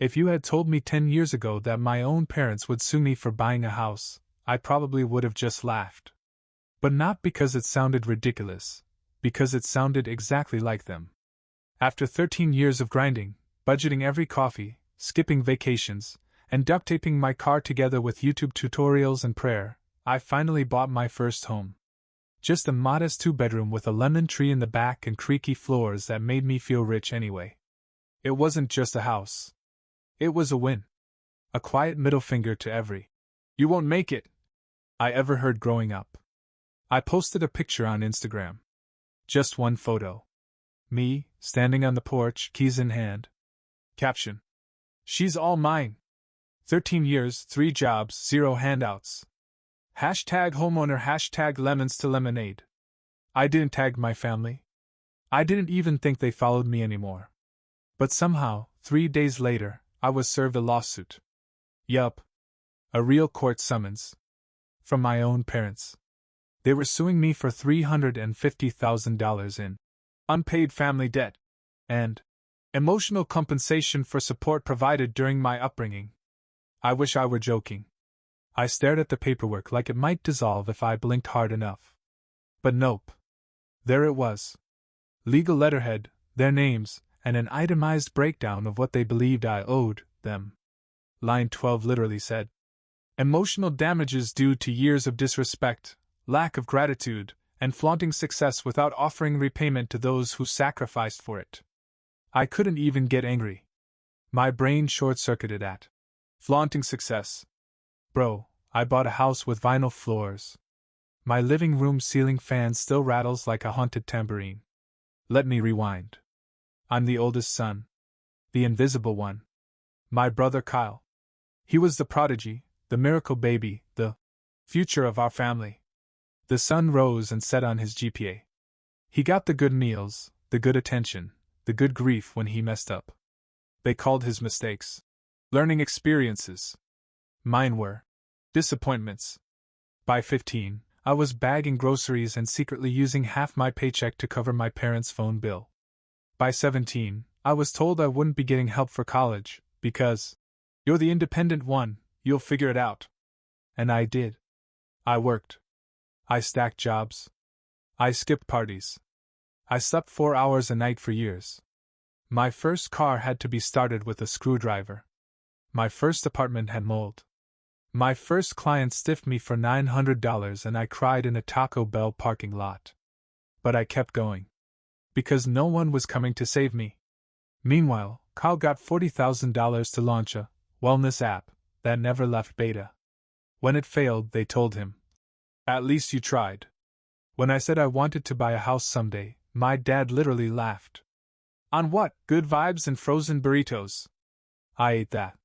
If you had told me 10 years ago that my own parents would sue me for buying a house, I probably would have just laughed. But not because it sounded ridiculous, because it sounded exactly like them. After 13 years of grinding, budgeting every coffee, skipping vacations, and duct taping my car together with YouTube tutorials and prayer, I finally bought my first home. Just a modest 2-bedroom with a lemon tree in the back and creaky floors that made me feel rich anyway. It wasn't just a house. It was a win. A quiet middle finger to every "you won't make it" I ever heard growing up. I posted a picture on Instagram. Just one photo. Me, standing on the porch, keys in hand. Caption: "She's all mine. 13 years, 3 jobs, 0 handouts. #homeowner, #lemons to lemonade." I didn't tag my family. I didn't even think they followed me anymore. But somehow, 3 days later, I was served a lawsuit. Yup. A real court summons. From my own parents. They were suing me for $350,000 in unpaid family debt and emotional compensation for support provided during my upbringing. I wish I were joking. I stared at the paperwork like it might dissolve if I blinked hard enough. But nope. There it was. Legal letterhead, their names, and an itemized breakdown of what they believed I owed them. Line 12 literally said, "Emotional damages due to years of disrespect, lack of gratitude, and flaunting success without offering repayment to those who sacrificed for it." I couldn't even get angry. My brain short-circuited at flaunting success. Bro, I bought a house with vinyl floors. My living room ceiling fan still rattles like a haunted tambourine. Let me rewind. I'm the oldest son. The invisible one. My brother Kyle. He was the prodigy, the miracle baby, the future of our family. The sun rose and set on his GPA. He got the good meals, the good attention, the good grief when he messed up. They called his mistakes learning experiences. Mine were disappointments. By 15, I was bagging groceries and secretly using half my paycheck to cover my parents' phone bill. By 17, I was told I wouldn't be getting help for college, because you're the independent one, you'll figure it out. And I did. I worked. I stacked jobs. I skipped parties. I slept 4 hours a night for years. My first car had to be started with a screwdriver. My first apartment had mold. My first client stiffed me for $900 and I cried in a Taco Bell parking lot. But I kept going. Because no one was coming to save me. Meanwhile, Kyle got $40,000 to launch a wellness app that never left beta. When it failed, they told him, "At least you tried." When I said I wanted to buy a house someday, my dad literally laughed. "On what, good vibes and frozen burritos?" I ate that.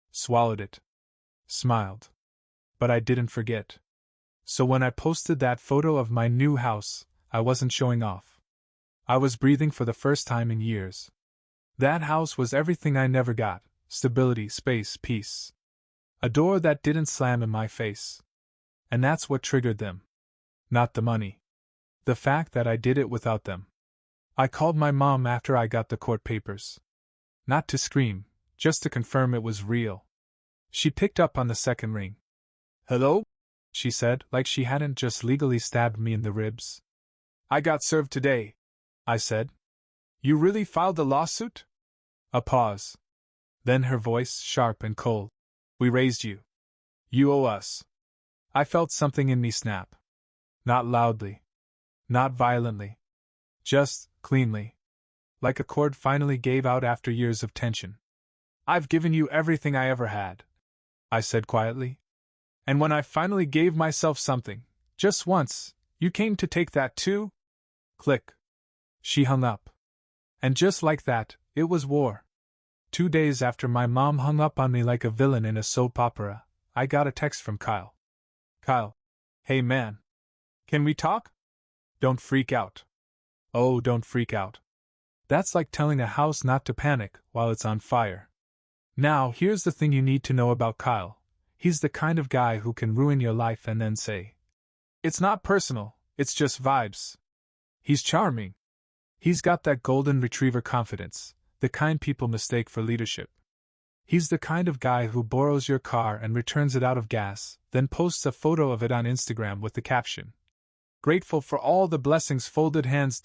Swallowed it. Smiled. But I didn't forget. So when I posted that photo of my new house, I wasn't showing off. I was breathing for the first time in years. That house was everything I never got: stability, space, peace. A door that didn't slam in my face. And that's what triggered them. Not the money. The fact that I did it without them. I called my mom after I got the court papers. Not to scream, just to confirm it was real. She picked up on the second ring. "Hello?" she said, like she hadn't just legally stabbed me in the ribs. "I got served today," I said. "You really filed the lawsuit?" A pause. Then her voice, sharp and cold. "We raised you. You owe us." I felt something in me snap. Not loudly. Not violently. Just, cleanly. Like a cord finally gave out after years of tension. "I've given you everything I ever had," I said quietly. "And when I finally gave myself something, just once, you came to take that too?" Click. She hung up. And just like that, it was war. 2 days after my mom hung up on me like a villain in a soap opera, I got a text from Kyle. "Kyle. Hey man. Can we talk? Don't freak out." Oh, don't freak out. That's like telling a house not to panic while it's on fire. Now, here's the thing you need to know about Kyle. He's the kind of guy who can ruin your life and then say, "It's not personal, it's just vibes." He's charming. He's got that golden retriever confidence, the kind people mistake for leadership. He's the kind of guy who borrows your car and returns it out of gas, then posts a photo of it on Instagram with the caption, "Grateful for all the blessings, folded hands.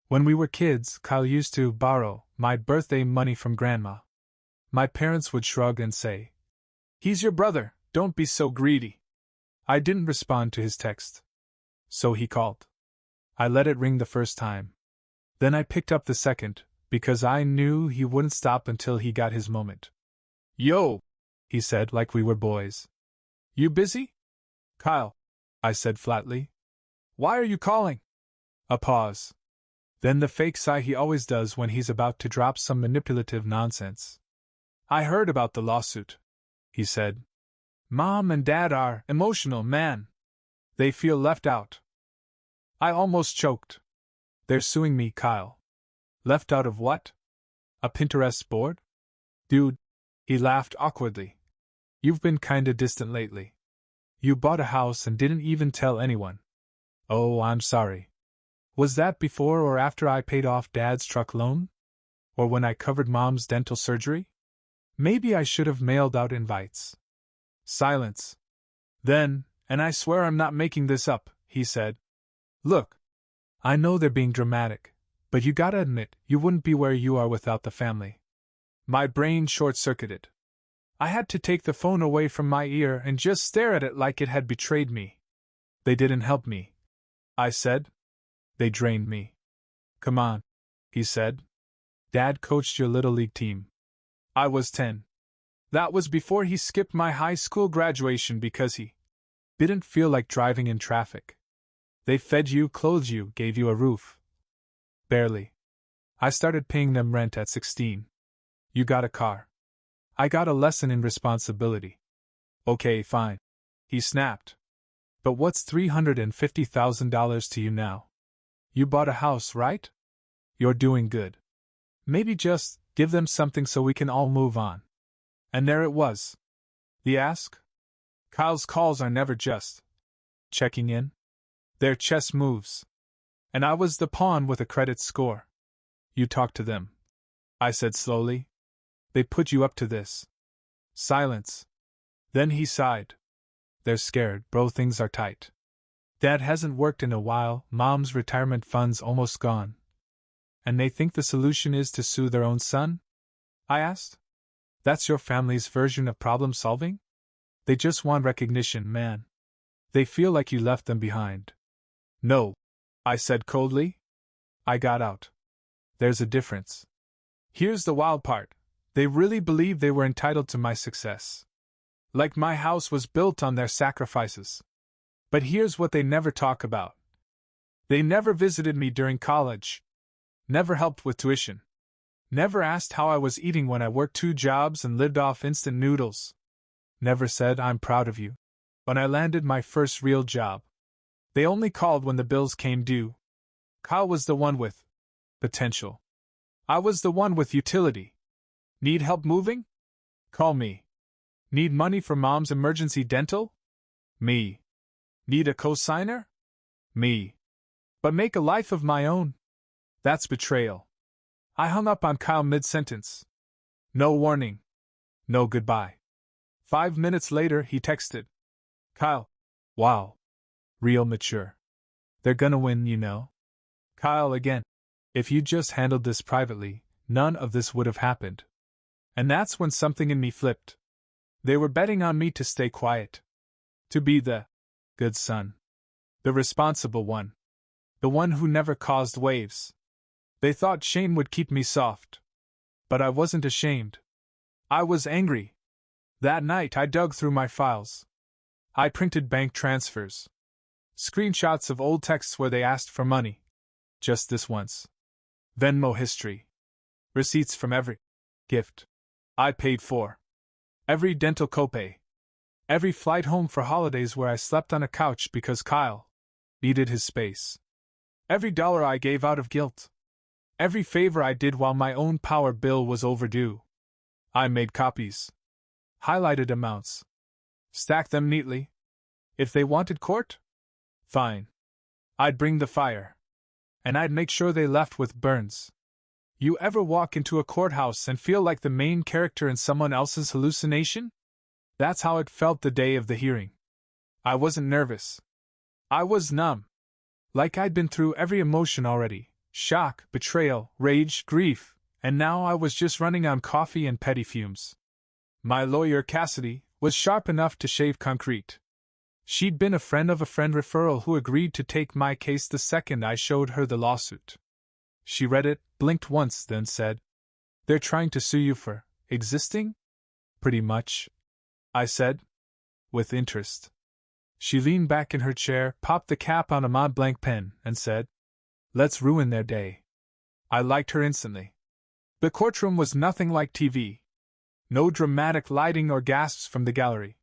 When we were kids, Kyle used to borrow my birthday money from Grandma. My parents would shrug and say, 'He's your brother, don't be so greedy.' I didn't respond to his text. So he called. I let it ring the first time. Then I picked up the second, because I knew he wouldn't stop until he got his moment. 'Yo,' he said like we were boys. 'You busy?' 'Kyle,' I said flatly. 'Why are you calling?' A pause. Then the fake sigh he always does when he's about to drop some manipulative nonsense. 'I heard about the lawsuit,' he said. 'Mom and Dad are emotional, man. They feel left out.' I almost choked. 'They're suing me, Kyle.' 'Left out of what? A Pinterest board?' 'Dude,' he laughed awkwardly. 'You've been kinda distant lately. You bought a house and didn't even tell anyone.' 'Oh, I'm sorry. Was that before or after I paid off Dad's truck loan? Or when I covered Mom's dental surgery? Maybe I should have mailed out invites.' Silence. Then, and I swear I'm not making this up, he said, 'Look, I know they're being dramatic, but you gotta admit you wouldn't be where you are without the family.' My brain short-circuited. I had to take the phone away from my ear and just stare at it like it had betrayed me. 'They didn't help me,' I said. 'They drained me.' 'Come on,' he said. 'Dad coached your little league team. I was 10. That was before he skipped my high school graduation because he didn't feel like driving in traffic. They fed you, clothed you, gave you a roof.' 'Barely. I started paying them rent at 16. You got a car. I got a lesson in responsibility.' 'Okay, fine,' he snapped. 'But what's $350,000 to you now? You bought a house, right? You're doing good. Maybe just give them something so we can all move on.' And there it was. The ask? Kyle's calls are never just checking in. They're chess moves. And I was the pawn with a credit score. 'You talk to them,' I said slowly. 'They put you up to this.' Silence. Then he sighed. 'They're scared, bro, things are tight. Dad hasn't worked in a while, Mom's retirement fund's almost gone. And they think the solution is to sue their own son?' I asked. 'That's your family's version of problem solving? They just want recognition, man. They feel like you left them behind.' 'No,' I said coldly. 'I got out. There's a difference. Here's the wild part. They really believe they were entitled to my success. Like my house was built on their sacrifices. But here's what they never talk about. They never visited me during college. Never helped with tuition. Never asked how I was eating when I worked 2 jobs and lived off instant noodles. Never said, 'I'm proud of you,' when I landed my first real job. They only called when the bills came due. Kyle was the one with potential. I was the one with utility. Need help moving? Call me. Need money for Mom's emergency dental? Me. Need a cosigner? Me. But make a life of my own? That's betrayal. I hung up on Kyle mid-sentence. No warning. No goodbye. 5 minutes later, he texted. 'Kyle. Wow. Real mature. They're gonna win, you know.' Kyle again. 'If you just handled this privately, none of this would have happened.' And that's when something in me flipped. They were betting on me to stay quiet. To be the good son. The responsible one. The one who never caused waves. They thought shame would keep me soft. But I wasn't ashamed. I was angry. That night I dug through my files. I printed bank transfers. Screenshots of old texts where they asked for money. Just this once. Venmo history. Receipts from every gift I paid for. Every dental copay. Every flight home for holidays where I slept on a couch because Kyle needed his space. Every dollar I gave out of guilt. Every favor I did while my own power bill was overdue. I made copies. Highlighted amounts. Stacked them neatly. If they wanted court? Fine. I'd bring the fire. And I'd make sure they left with burns. You ever walk into a courthouse and feel like the main character in someone else's hallucination? That's how it felt the day of the hearing. I wasn't nervous. I was numb. Like I'd been through every emotion already: shock, betrayal, rage, grief, and now I was just running on coffee and petty fumes. My lawyer, Cassidy, was sharp enough to shave concrete. She'd been a friend of a friend referral who agreed to take my case the second I showed her the lawsuit. She read it, blinked once, then said, "They're trying to sue you for existing?" "Pretty much," I said, with interest. She leaned back in her chair, popped the cap on a Mont Blanc pen, and said, "Let's ruin their day." I liked her instantly. The courtroom was nothing like TV. No dramatic lighting or gasps from the gallery.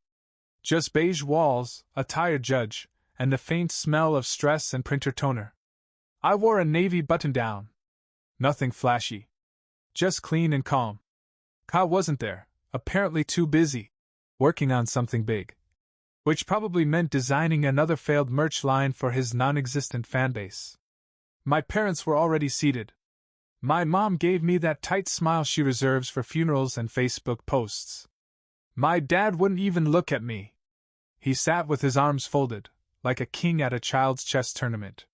Just beige walls, a tired judge, and the faint smell of stress and printer toner. I wore a navy button-down. Nothing flashy. Just clean and calm. Kyle wasn't there, apparently too busy, working on something big. Which probably meant designing another failed merch line for his non-existent fanbase. My parents were already seated. My mom gave me that tight smile she reserves for funerals and Facebook posts. My dad wouldn't even look at me. He sat with his arms folded, like a king at a child's chess tournament.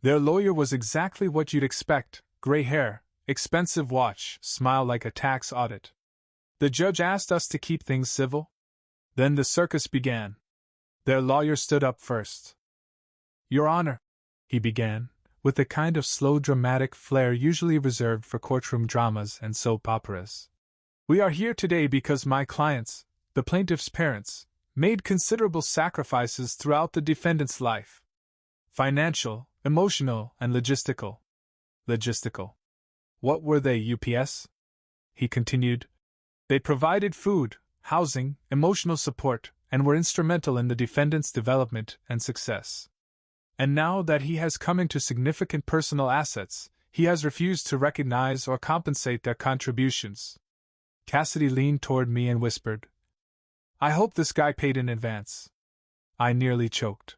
Their lawyer was exactly what you'd expect: gray hair, expensive watch, smile like a tax audit. The judge asked us to keep things civil. Then the circus began. Their lawyer stood up first. "Your Honor," he began, with the kind of slow dramatic flair usually reserved for courtroom dramas and soap operas. "We are here today because my clients, the plaintiff's parents, made considerable sacrifices throughout the defendant's life. Financial, emotional, and logistical. Logistical. What were they, UPS?" he continued. "They provided food, housing, emotional support, and were instrumental in the defendant's development and success. And now that he has come into significant personal assets, he has refused to recognize or compensate their contributions." Cassidy leaned toward me and whispered, "I hope this guy paid in advance." I nearly choked.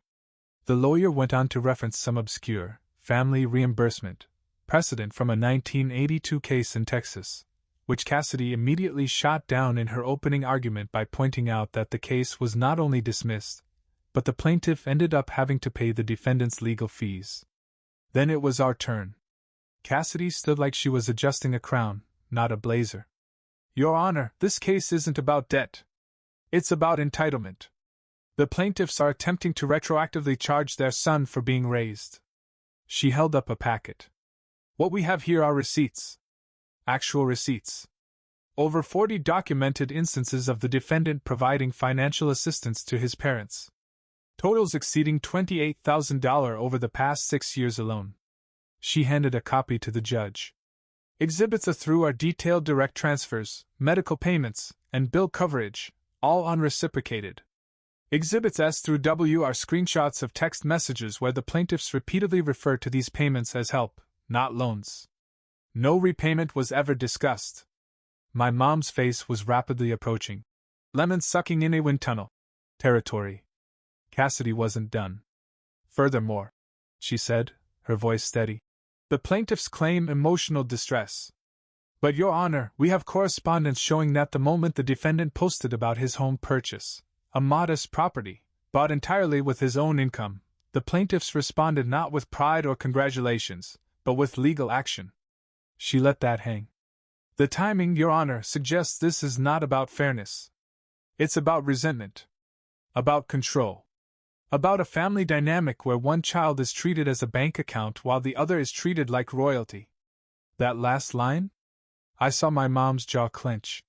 The lawyer went on to reference some obscure, family reimbursement precedent from a 1982 case in Texas, which Cassidy immediately shot down in her opening argument by pointing out that the case was not only dismissed, but the plaintiff ended up having to pay the defendant's legal fees. Then it was our turn. Cassidy stood like she was adjusting a crown, not a blazer. "Your Honor, this case isn't about debt. It's about entitlement. The plaintiffs are attempting to retroactively charge their son for being raised." She held up a packet. "What we have here are receipts. Actual receipts. Over 40 documented instances of the defendant providing financial assistance to his parents. Totals exceeding $28,000 over the past 6 years alone." She handed a copy to the judge. "Exhibits A through are detailed direct transfers, medical payments, and bill coverage, all unreciprocated. Exhibits S through W are screenshots of text messages where the plaintiffs repeatedly refer to these payments as help, not loans. No repayment was ever discussed." My mom's face was rapidly approaching. Lemon sucking in a wind tunnel territory. Cassidy wasn't done. "Furthermore," she said, her voice steady, "the plaintiffs claim emotional distress. But, Your Honor, we have correspondence showing that the moment the defendant posted about his home purchase, a modest property, bought entirely with his own income, the plaintiffs responded not with pride or congratulations, but with legal action." She let that hang. "The timing, Your Honor, suggests this is not about fairness. It's about resentment. About control. About a family dynamic where one child is treated as a bank account while the other is treated like royalty." That last line? I saw my mom's jaw clench.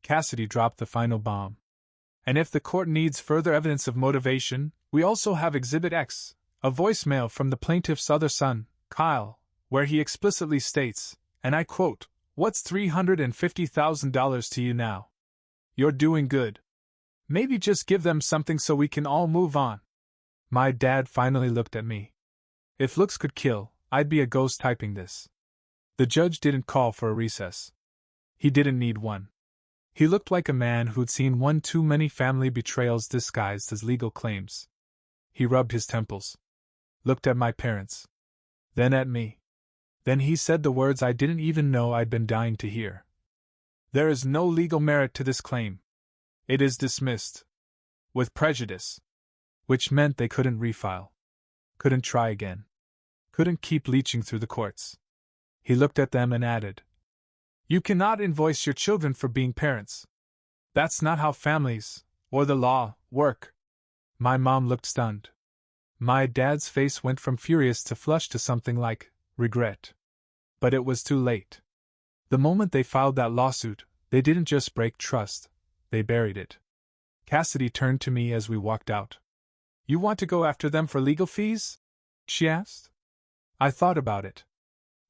Cassidy dropped the final bomb. "And if the court needs further evidence of motivation, we also have Exhibit X, a voicemail from the plaintiff's other son, Kyle, where he explicitly states, and I quote, 'What's $350,000 to you now? You're doing good. Maybe just give them something so we can all move on.'" My dad finally looked at me. If looks could kill, I'd be a ghost typing this. The judge didn't call for a recess. He didn't need one. He looked like a man who'd seen one too many family betrayals disguised as legal claims. He rubbed his temples. Looked at my parents. Then at me. Then he said the words I didn't even know I'd been dying to hear. There is no legal merit to this claim. It is dismissed. With prejudice. Which meant they couldn't refile. Couldn't try again. Couldn't keep leeching through the courts. He looked at them and added, "You cannot invoice your children for being parents. That's not how families, or the law, work." My mom looked stunned. My dad's face went from furious to flushed to something like regret. But it was too late. The moment they filed that lawsuit, they didn't just break trust, they buried it. Cassidy turned to me as we walked out. "You want to go after them for legal fees?" she asked. I thought about it.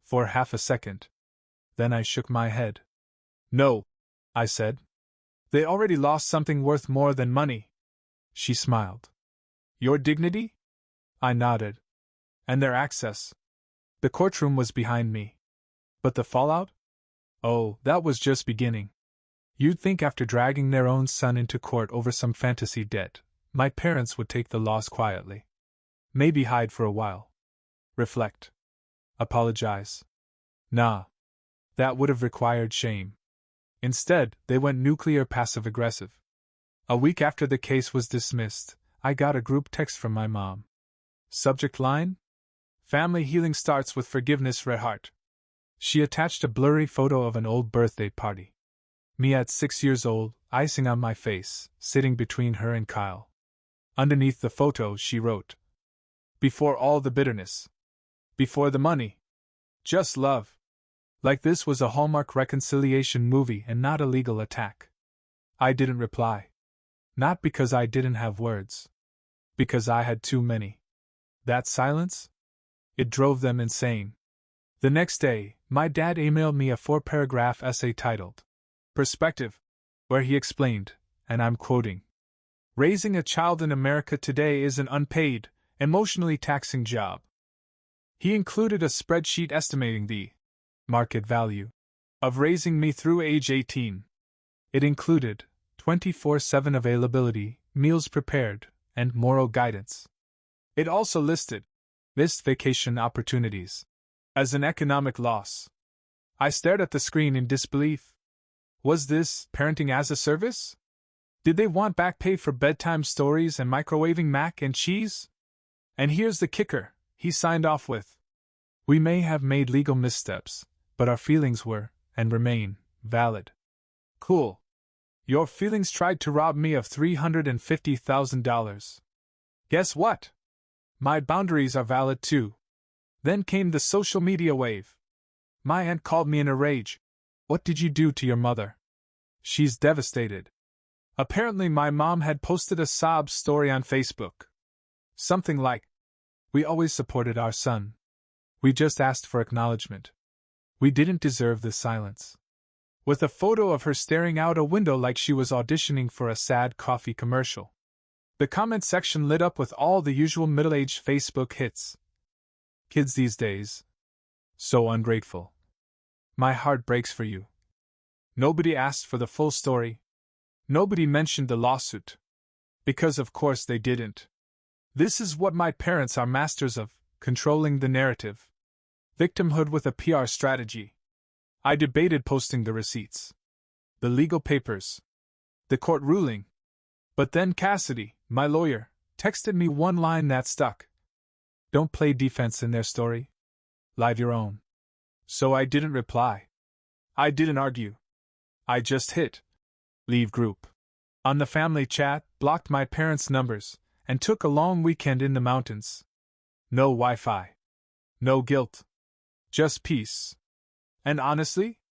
For half a second. Then I shook my head. "No," I said. "They already lost something worth more than money." She smiled. "Your dignity?" I nodded. "And their access." The courtroom was behind me. But the fallout? Oh, that was just beginning. You'd think after dragging their own son into court over some fantasy debt, my parents would take the loss quietly. Maybe hide for a while. Reflect. Apologize. Nah. That would have required shame. Instead, they went nuclear passive-aggressive. A week after the case was dismissed, I got a group text from my mom. Subject line? Family healing starts with forgiveness, Red Heart. She attached a blurry photo of an old birthday party. Me at 6 years old, icing on my face, sitting between her and Kyle. Underneath the photo, she wrote, "Before all the bitterness. Before the money. Just love." Like this was a Hallmark reconciliation movie and not a legal attack. I didn't reply. Not because I didn't have words. Because I had too many. That silence? It drove them insane. The next day, my dad emailed me a 4-paragraph essay titled Perspective, where he explained, and I'm quoting, "Raising a child in America today is an unpaid, emotionally taxing job." He included a spreadsheet estimating the market value of raising me through age 18. It included 24/7 availability, meals prepared, and moral guidance. It also listed missed vacation opportunities as an economic loss. I stared at the screen in disbelief. Was this parenting as a service? Did they want back pay for bedtime stories and microwaving mac and cheese? And here's the kicker, he signed off with, "We may have made legal missteps, but our feelings were, and remain, valid." Cool. Your feelings tried to rob me of $350,000. Guess what? My boundaries are valid too. Then came the social media wave. My aunt called me in a rage. "What did you do to your mother? She's devastated." Apparently my mom had posted a sob story on Facebook. Something like, "We always supported our son. We just asked for acknowledgement. We didn't deserve this silence." With a photo of her staring out a window like she was auditioning for a sad coffee commercial. The comment section lit up with all the usual middle-aged Facebook hits. Kids these days. So ungrateful. My heart breaks for you. Nobody asked for the full story. Nobody mentioned the lawsuit. Because of course they didn't. This is what my parents are masters of, controlling the narrative. Victimhood with a PR strategy. I debated posting the receipts, the legal papers, the court ruling. But then Cassidy, my lawyer, texted me one line that stuck. "Don't play defense in their story. Live your own." So I didn't reply. I didn't argue. I just hit leave group on the family chat, blocked my parents' numbers, and took a long weekend in the mountains. No Wi-Fi. No guilt. Just peace. And honestly,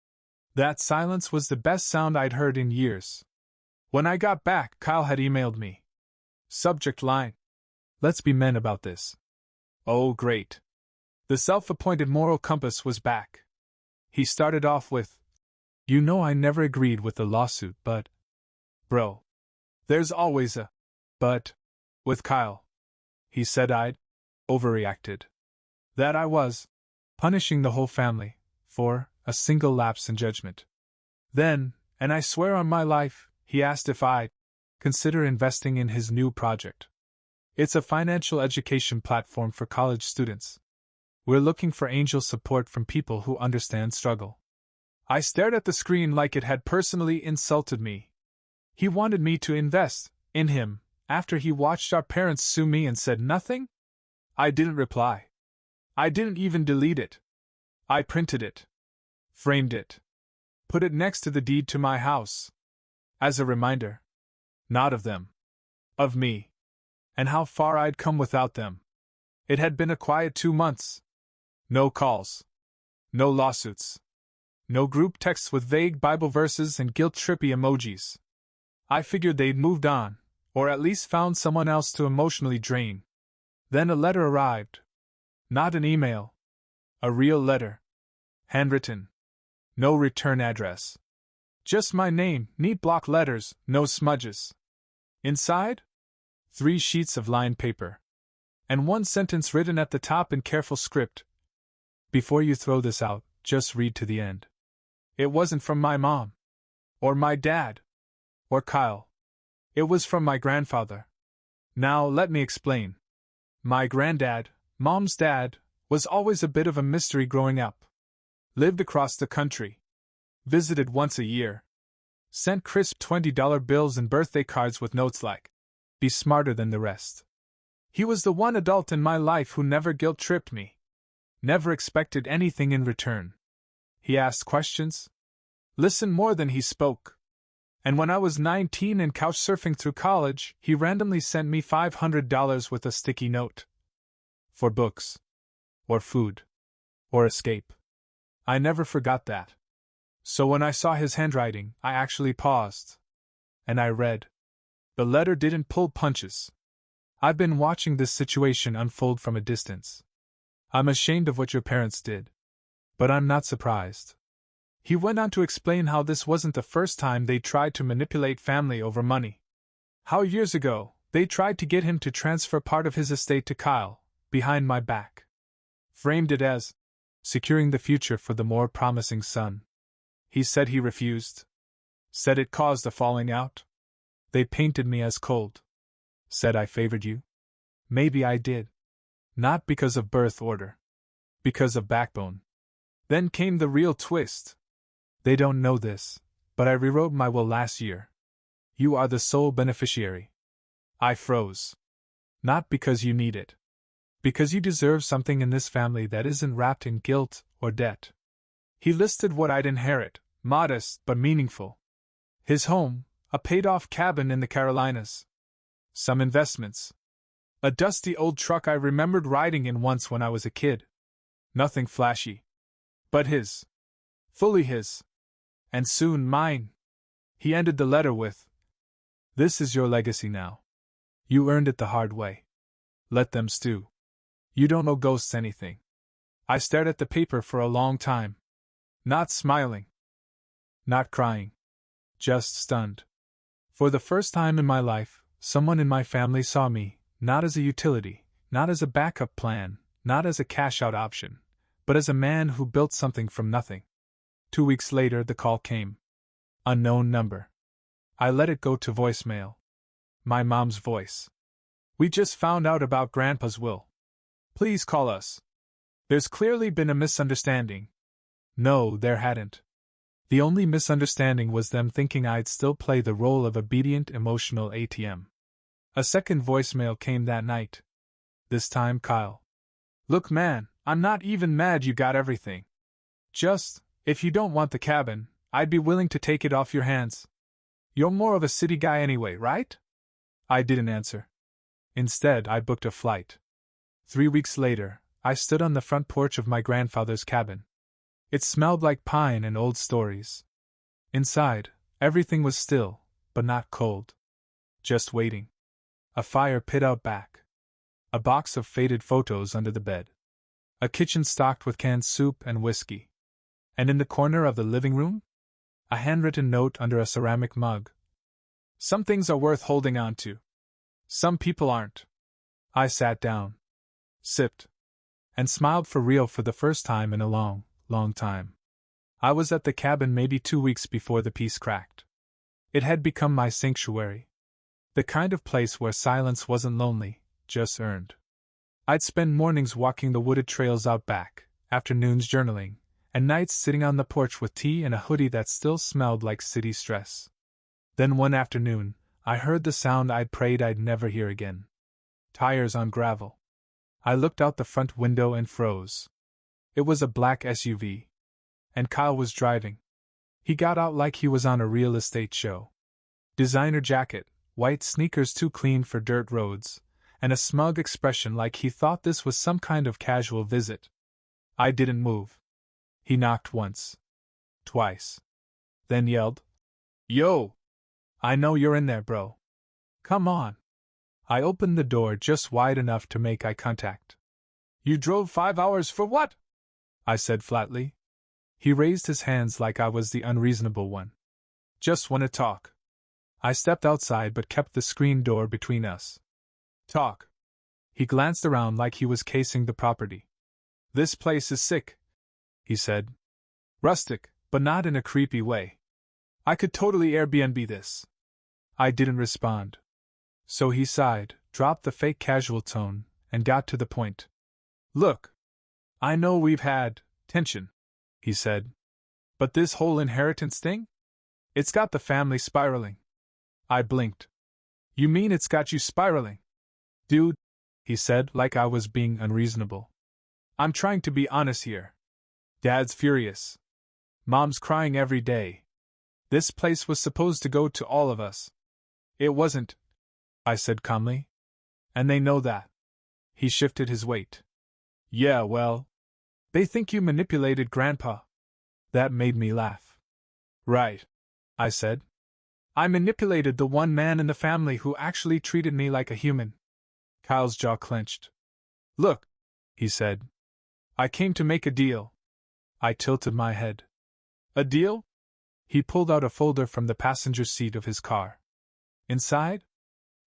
that silence was the best sound I'd heard in years. When I got back, Kyle had emailed me. Subject line: "Let's be men about this." Oh, great. The self-appointed moral compass was back. He started off with, "You know I never agreed with the lawsuit, but..." Bro. There's always a but with Kyle. He said I'd overreacted. That I was punishing the whole family for a single lapse in judgment. Then, and I swear on my life, he asked if I'd consider investing in his new project. It's a financial education platform for college students. We're looking for angel support from people who understand struggle. I stared at the screen like it had personally insulted me. He wanted me to invest in him after he watched our parents sue me and said nothing? I didn't reply. I didn't even delete it. I printed it. Framed it. Put it next to the deed to my house. As a reminder. Not of them. Of me. And how far I'd come without them. It had been a quiet 2 months. No calls. No lawsuits. No group texts with vague Bible verses and guilt-trippy emojis. I figured they'd moved on, or at least found someone else to emotionally drain. Then a letter arrived. Not an email. A real letter. Handwritten. No return address. Just my name, neat block letters, no smudges. Inside? 3 sheets of lined paper. And 1 sentence written at the top in careful script. Before you throw this out, just read to the end. It wasn't from my mom. Or my dad. Or Kyle. It was from my grandfather. Now let me explain. My granddad, Mom's dad, was always a bit of a mystery growing up. Lived across the country. Visited once a year. Sent crisp $20 bills and birthday cards with notes like, "Be smarter than the rest." He was the one adult in my life who never guilt-tripped me. Never expected anything in return. He asked questions. Listened more than he spoke. And when I was 19 and couch surfing through college, he randomly sent me $500 with a sticky note. For books. Or food. Or escape. I never forgot that. So when I saw his handwriting, I actually paused. And I read. The letter didn't pull punches. I've been watching this situation unfold from a distance. I'm ashamed of what your parents did. But I'm not surprised. He went on to explain how this wasn't the first time they tried to manipulate family over money. How years ago, they tried to get him to transfer part of his estate to Kyle, behind my back. Framed it as securing the future for the more promising son. He said he refused. Said it caused a falling out. They painted me as cold. Said I favored you. Maybe I did. Not because of birth order. Because of backbone. Then came the real twist. They don't know this, but I rewrote my will last year. You are the sole beneficiary. I froze. Not because you need it. Because you deserve something in this family that isn't wrapped in guilt or debt. He listed what I'd inherit, modest but meaningful. His home, a paid-off cabin in the Carolinas. Some investments. A dusty old truck I remembered riding in once when I was a kid. Nothing flashy. But his. Fully his. And soon mine. He ended the letter with, "This is your legacy now. You earned it the hard way. Let them stew. You don't owe ghosts anything." I stared at the paper for a long time. Not smiling. Not crying. Just stunned. For the first time in my life, someone in my family saw me, not as a utility, not as a backup plan, not as a cash-out option, but as a man who built something from nothing. 2 weeks later, the call came. Unknown number. I let it go to voicemail. My mom's voice. "We just found out about Grandpa's will. Please call us. There's clearly been a misunderstanding." No, there hadn't. The only misunderstanding was them thinking I'd still play the role of obedient, emotional ATM. A second voicemail came that night. This time, Kyle. "Look, man, I'm not even mad you got everything. Just, if you don't want the cabin, I'd be willing to take it off your hands. You're more of a city guy anyway, right?" I didn't answer. Instead, I booked a flight. 3 weeks later, I stood on the front porch of my grandfather's cabin. It smelled like pine and old stories. Inside, everything was still, but not cold. Just waiting. A fire pit out back. A box of faded photos under the bed. A kitchen stocked with canned soup and whiskey. And in the corner of the living room? A handwritten note under a ceramic mug. Some things are worth holding on to. Some people aren't. I sat down. Sipped. And smiled for real for the first time in a long, long time. I was at the cabin maybe 2 weeks before the peace cracked. It had become my sanctuary. The kind of place where silence wasn't lonely, just earned. I'd spend mornings walking the wooded trails out back, afternoons journaling, and nights sitting on the porch with tea and a hoodie that still smelled like city stress. Then one afternoon, I heard the sound I'd prayed I'd never hear again. Tires on gravel. I looked out the front window and froze. It was a black SUV. And Kyle was driving. He got out like he was on a real estate show. Designer jacket, white sneakers too clean for dirt roads, and a smug expression like he thought this was some kind of casual visit. I didn't move. He knocked once. Twice. Then yelled, "Yo! I know you're in there, bro. Come on." I opened the door just wide enough to make eye contact. "You drove 5 hours for what?" I said flatly. He raised his hands like I was the unreasonable one. "Just want to talk." I stepped outside but kept the screen door between us. "Talk." He glanced around like he was casing the property. "This place is sick," he said. "Rustic, but not in a creepy way. I could totally Airbnb this." I didn't respond. So he sighed, dropped the fake casual tone, and got to the point. "Look, I know we've had tension," he said. "But this whole inheritance thing? It's got the family spiraling." I blinked. "You mean it's got you spiraling?" "Dude," he said like I was being unreasonable. "I'm trying to be honest here. Dad's furious. Mom's crying every day. This place was supposed to go to all of us. It wasn't," I said calmly. "And they know that." He shifted his weight. "Yeah, well, they think you manipulated Grandpa." That made me laugh. "Right," I said. "I manipulated the one man in the family who actually treated me like a human." Kyle's jaw clenched. "Look," he said. "I came to make a deal." I tilted my head. "A deal?" He pulled out a folder from the passenger seat of his car. Inside?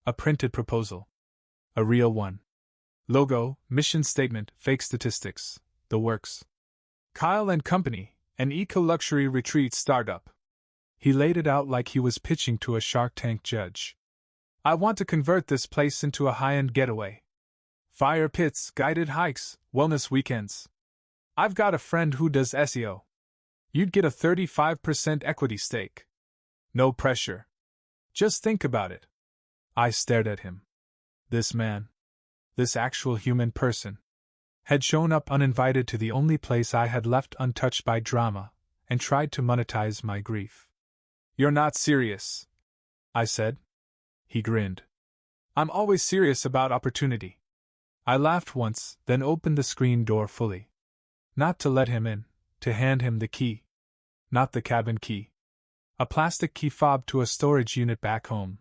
A printed proposal. A real one. Logo, mission statement, fake statistics, the works. Kyle and Company, an eco-luxury retreat startup. He laid it out like he was pitching to a Shark Tank judge. "I want to convert this place into a high-end getaway. Fire pits, guided hikes, wellness weekends. I've got a friend who does SEO. You'd get a 35% equity stake. No pressure. Just think about it." I stared at him. This man, this actual human person, had shown up uninvited to the only place I had left untouched by drama, and tried to monetize my grief. "You're not serious," I said. He grinned. "I'm always serious about opportunity." I laughed once, then opened the screen door fully. Not to let him in, to hand him the key. Not the cabin key. A plastic key fob to a storage unit back home.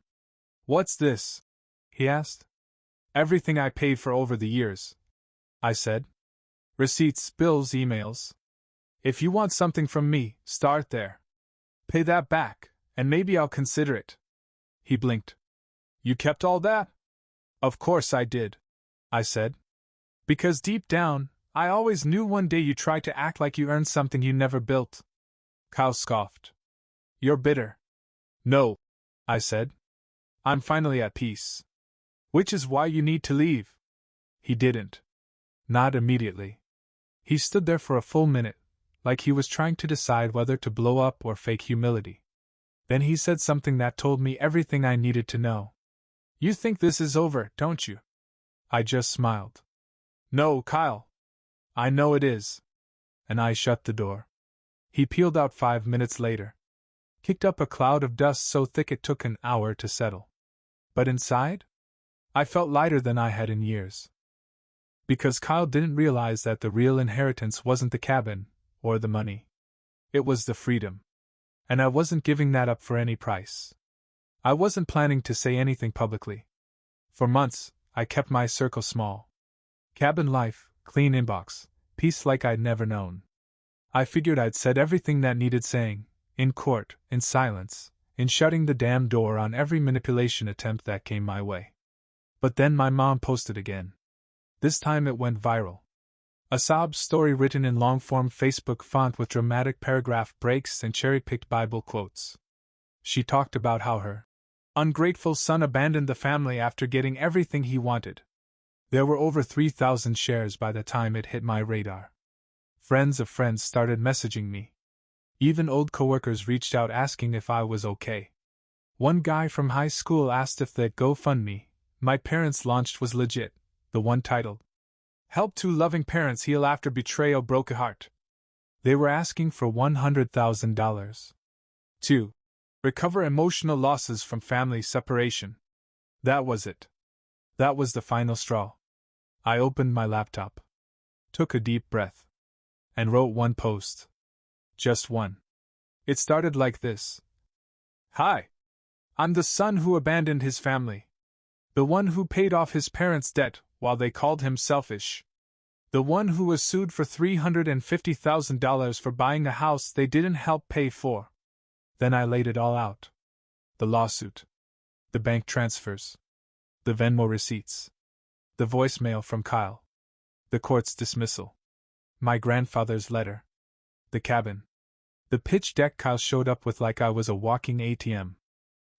"What's this?" he asked. "Everything I paid for over the years," I said. "Receipts, bills, emails. If you want something from me, start there. Pay that back, and maybe I'll consider it." He blinked. "You kept all that?" "Of course I did," I said. "Because deep down, I always knew one day you'd try to act like you earned something you never built." Kyle scoffed. "You're bitter." "No," I said. "I'm finally at peace. Which is why you need to leave." He didn't. Not immediately. He stood there for a full minute, like he was trying to decide whether to blow up or fake humility. Then he said something that told me everything I needed to know. "You think this is over, don't you?" I just smiled. "No, Kyle. I know it is." And I shut the door. He peeled out 5 minutes later. Kicked up a cloud of dust so thick it took an hour to settle. But inside? I felt lighter than I had in years. Because Kyle didn't realize that the real inheritance wasn't the cabin, or the money. It was the freedom. And I wasn't giving that up for any price. I wasn't planning to say anything publicly. For months, I kept my circle small. Cabin life, clean inbox, peace like I'd never known. I figured I'd said everything that needed saying, in court, in silence, in shutting the damn door on every manipulation attempt that came my way. But then my mom posted again. This time it went viral. A sob story written in long-form Facebook font with dramatic paragraph breaks and cherry-picked Bible quotes. She talked about how her ungrateful son abandoned the family after getting everything he wanted. There were over 3,000 shares by the time it hit my radar. Friends of friends started messaging me. Even old coworkers reached out asking if I was okay. One guy from high school asked if the GoFundMe my parents launched was legit, the one titled, "Help Two Loving Parents Heal After Betrayal Broke a Heart." They were asking for $100,000. 2. Recover emotional losses from family separation. That was it. That was the final straw. I opened my laptop, took a deep breath, and wrote one post. Just one. It started like this. Hi. I'm the son who abandoned his family. The one who paid off his parents' debt while they called him selfish. The one who was sued for $350,000 for buying a house they didn't help pay for. Then I laid it all out. The lawsuit. The bank transfers. The Venmo receipts. The voicemail from Kyle. The court's dismissal. My grandfather's letter. The cabin. The pitch deck Kyle showed up with like I was a walking ATM.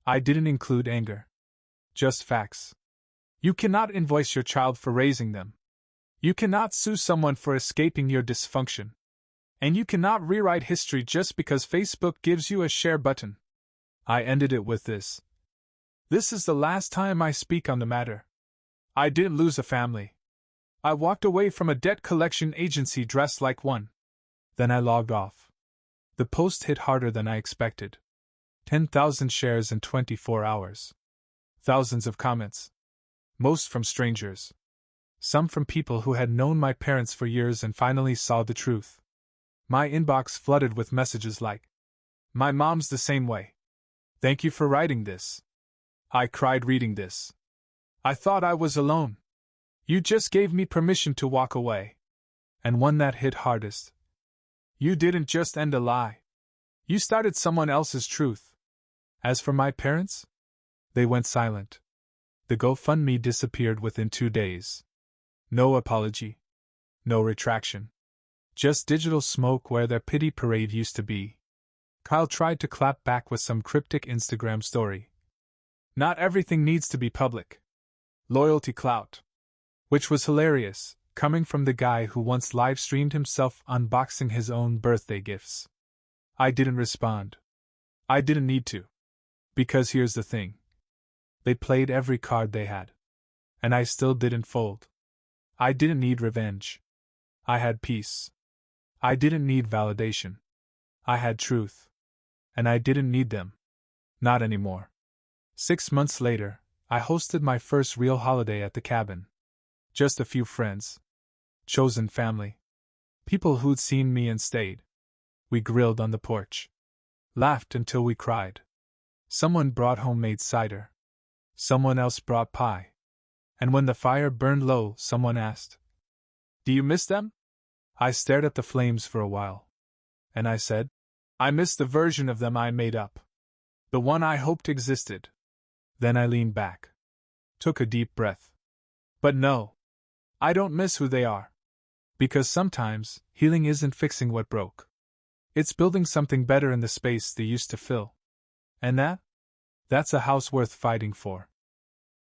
I didn't include anger. Just facts. You cannot invoice your child for raising them. You cannot sue someone for escaping your dysfunction. And you cannot rewrite history just because Facebook gives you a share button. I ended it with this. This is the last time I speak on the matter. I didn't lose a family. I walked away from a debt collection agency dressed like one. Then I logged off. The post hit harder than I expected. 10,000 shares in 24 hours. Thousands of comments. Most from strangers. Some from people who had known my parents for years and finally saw the truth. My inbox flooded with messages like, "My mom's the same way. Thank you for writing this. I cried reading this. I thought I was alone. You just gave me permission to walk away." And one that hit hardest. "You didn't just end a lie. You started someone else's truth." As for my parents, they went silent. The GoFundMe disappeared within 2 days. No apology. No retraction. Just digital smoke where their pity parade used to be. Kyle tried to clap back with some cryptic Instagram story. Not everything needs to be public. Loyalty clout. Which was hilarious, coming from the guy who once live-streamed himself unboxing his own birthday gifts. I didn't respond. I didn't need to. Because here's the thing. They played every card they had. And I still didn't fold. I didn't need revenge. I had peace. I didn't need validation. I had truth. And I didn't need them. Not anymore. 6 months later, I hosted my first real holiday at the cabin. Just a few friends. Chosen family. People who'd seen me and stayed. We grilled on the porch. Laughed until we cried. Someone brought homemade cider. Someone else brought pie. And when the fire burned low, someone asked, "Do you miss them?" I stared at the flames for a while. And I said, "I miss the version of them I made up. The one I hoped existed." Then I leaned back. Took a deep breath. But no. I don't miss who they are. Because sometimes, healing isn't fixing what broke. It's building something better in the space they used to fill. And that's a house worth fighting for.